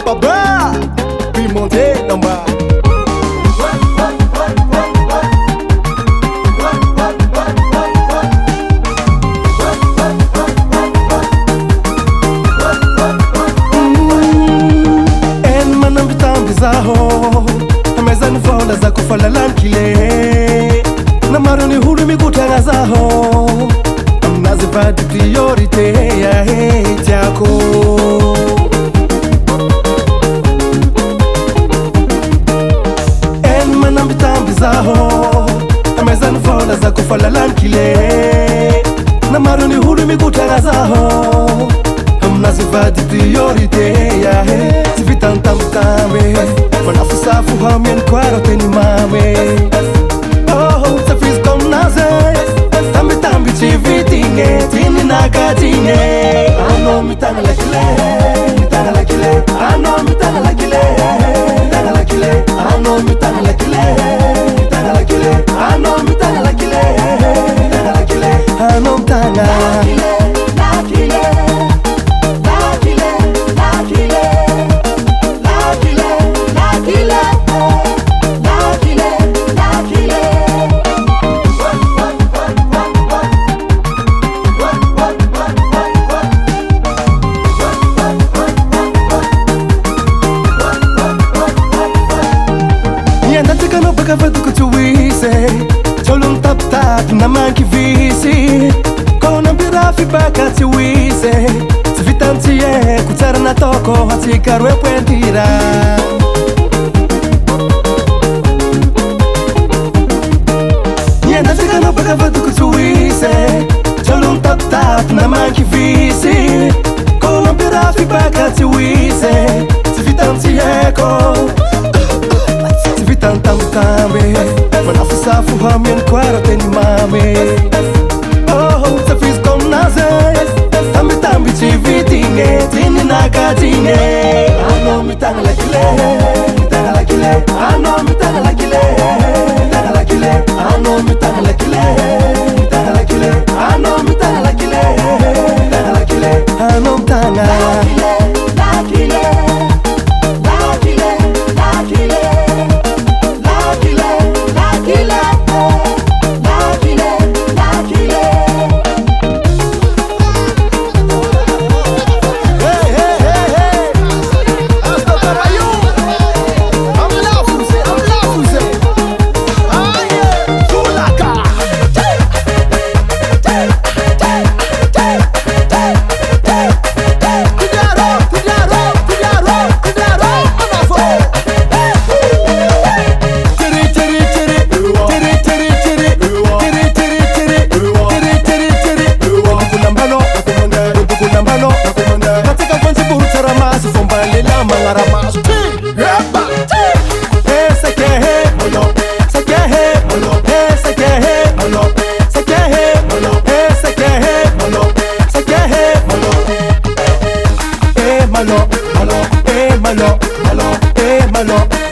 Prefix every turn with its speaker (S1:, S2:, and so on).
S1: papa puis monter en bas. Amezani fonda za kufala lankile na maroni huru mikutana zaho amnazivadi priorite ya hate yako. En manambitambi zaho amezani fonda za kufala lankile na maroni huru mikutana zaho amnazivadi priorite ya hate zivitantamtambe Manafusafu hamien kwaro teni mame. Oh, tafis kom naze Tambi tambi chivitinge Tini nakatine Ano mitanga lakile Mitanga lakile Ano mitanga lakile Mitanga lakile Ano mitanga lakile Mitanga lakile Ano mitanga lakile Mitanga lakile Ano mitanga lakile Lakile Kafatu kutuwise Cholung tap tap naman kivisi Kona birafi baka tiwise Sivitantiye kutara na toko Hatika rwe puentira Nyenda tika no baka fatu kutuwise Cholung tap tap naman kivisi Kona birafi baka tiwise Sivitantiye ko Tantamtambe Manafusafu hamien kwaro teni mame. Oh, tafis kom naze Tambi tambi chivitinge Tini nakatine Ano mitanga lakile Mitanga lakile Ano mitanga lakile Mitanga lakile Ano mitanga lakile Mitanga lakile Ano mitanga lakile Mitanga lakile Ano mitanga lakile Lakile malo, malo, malo, malo, malo, malo.